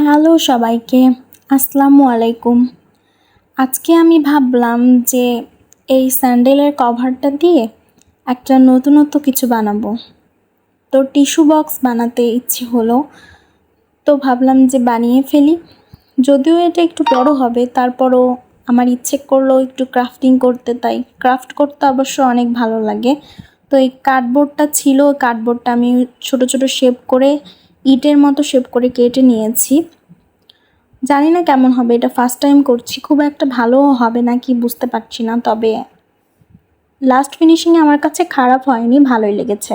Hello সবাইকে, আসসালামু আলাইকুম। আজকে আমি ভাবলাম যে এই স্যান্ডেলের কভারটা দিয়ে একটা নতুনত্ব কিছু বানাবো। তো টিস্যু বক্স বানাতে ইচ্ছে হলো, তো ভাবলাম যে বানিয়ে ফেলি। যদিও এটা একটু বড় হবে, তারপরও আমার ইচ্ছে করলো একটু ক্রাফটিং করতে, তাই ক্রাফট করতে অবশ্য অনেক ভালো লাগে। তো এই কার্ডবোর্ডটা ছিল, কার্ডবোর্ডটা আমি ছোট ছোট শেপ করে ইটের মতো শেপ করে কেটে নিয়েছি। জানি না কেমন হবে, এটা ফার্স্ট টাইম করছি, খুব একটা ভালোও হবে না কি বুঝতে পারছি না, তবে লাস্ট ফিনিশিংয়ে আমার কাছে খারাপ হয়নি, ভালোই লেগেছে।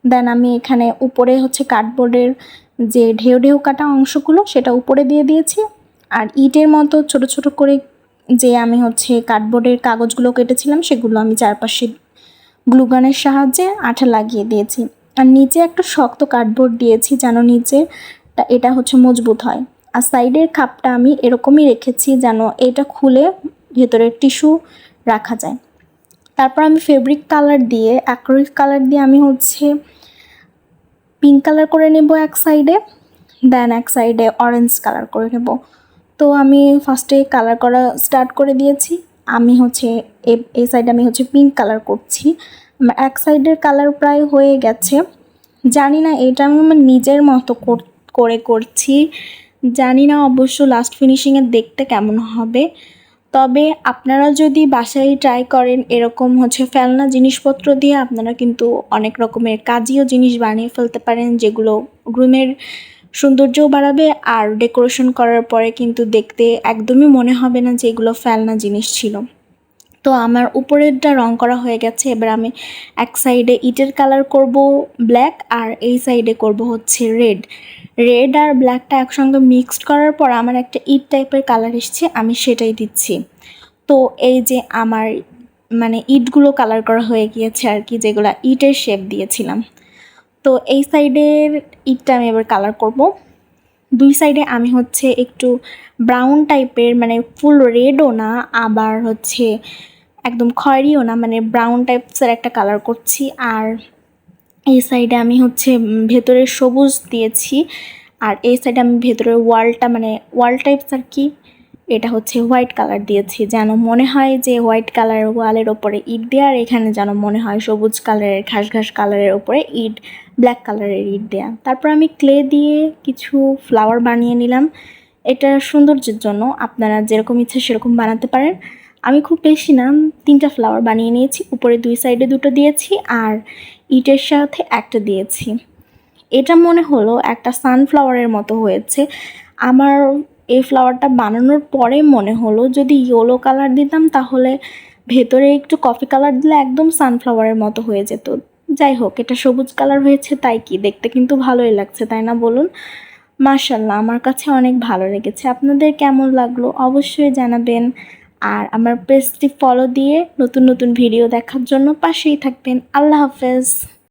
দেন আমি এখানে উপরে কার্ডবোর্ডের যে ঢেউ ঢেউ কাটা অংশগুলো সেটা উপরে দিয়ে দিয়েছি, আর ইটের মতো ছোট ছোট করে যে আমি কার্ডবোর্ডের কাগজগুলো কেটেছিলাম সেগুলো আমি চারপাশে গ্লুগানের সাহায্যে আঠা লাগিয়ে দিয়েছি। আর নিচে একটা শক্ত কার্ডবোর্ড দিয়েছি যেন নিচে এটা মজবুত হয়। আর সাইডের খাপটা আমি এরকমই রেখেছি যেন এটা খুলে ভেতরে টিস্যু রাখা যায়। তারপর আমি ফেব্রিক কালার দিয়ে অ্যাক্রিলিক কালার দিয়ে আমি পিঙ্ক কালার করে নেব এক সাইডে, দেন এক সাইডে অরেঞ্জ কালার করে নেব। তো আমি ফার্স্টে কালার করা স্টার্ট করে দিয়েছি। আমি এই সাইডে আমি পিঙ্ক কালার করছি। আমার এক সাইডের কালার প্রায় হয়ে গেছে। জানি না এটা আমি আমার নিজের মতো করে করছি, জানি না অবশ্য লাস্ট ফিনিশিংয়ে দেখতে কেমন হবে। তবে আপনারা যদি বাসায় ট্রাই করেন এরকম ফেলনা জিনিসপত্র দিয়ে আপনারা কিন্তু অনেক রকমের কাজীয় জিনিস বানিয়ে ফেলতে পারেন, যেগুলো রুমের সৌন্দর্যও বাড়াবে আর ডেকোরেশন করার পরে কিন্তু দেখতে একদমই মনে হবে না যে এগুলো ফেলনা জিনিস ছিল। তো আমার উপরেরটা রং করা হয়ে গেছে। এবার আমি এক সাইডে ইটের কালার করব ব্ল্যাক, আর এই সাইডে করব রেড আর ব্ল্যাকটা একসঙ্গে মিক্সড করার পর আমার একটা ইট টাইপের কালার এসছে, আমি সেটাই দিচ্ছি। তো এই যে আমার ইটগুলো কালার করা হয়ে গিয়েছে আর কি, যেগুলো ইটের শেপ দিয়েছিলাম। তো এই সাইডের ইটটা আমি এবার কালার করব। দুই সাইডে আমি একটু ব্রাউন টাইপের, ফুল রেডও না আবার একদম খয়েরিও না, ব্রাউন টাইপসের একটা কালার করছি। আর এই সাইডে আমি ভেতরে সবুজ দিয়েছি, আর এই সাইডে আমি ভেতরের ওয়ালটা ওয়াল টাইপস আর কি, এটা হোয়াইট কালার দিয়েছি, যেন মনে হয় যে হোয়াইট কালারের ওয়ালের ওপরে ইট দেওয়া, আর এখানে যেন মনে হয় সবুজ কালারের ঘাস ঘাস কালারের ওপরে ইট, ব্ল্যাক কালারের ইট দেওয়া। তারপর আমি ক্লে দিয়ে কিছু ফ্লাওয়ার বানিয়ে নিলাম। এটা সৌন্দর্যের জন্য, আপনারা যেরকম ইচ্ছে সেরকম বানাতে পারেন। আমি খুব বেশি না, 3টা ফ্লাওয়ার বানিয়ে নিয়েছি। উপরে 2 সাইডে 2টো দিয়েছি আর ইটের সাথে একটা দিয়েছি। এটা মনে হলো একটা সানফ্লাওয়ারের মতো হয়েছে। আমার এই ফ্লাওয়ারটা বানানোর পরে মনে হলো যদি ইয়েলো কালার দিতাম তাহলে ভেতরে একটু কফি কালার দিলে একদম সানফ্লাওয়ারের মতো হয়ে যেত। যাই হোক, এটা সবুজ কালার হয়েছে, তাই কি দেখতে কিন্তু ভালোই লাগছে, তাই না বলুন? মাশাআল্লাহ, আমার কাছে অনেক ভালো লেগেছে। আপনাদের কেমন লাগলো অবশ্যই জানাবেন। আর আমার পেজটি ফলো দিয়ে নতুন নতুন ভিডিও দেখার জন্য পাশেই থাকবেন। আল্লাহ হাফেজ।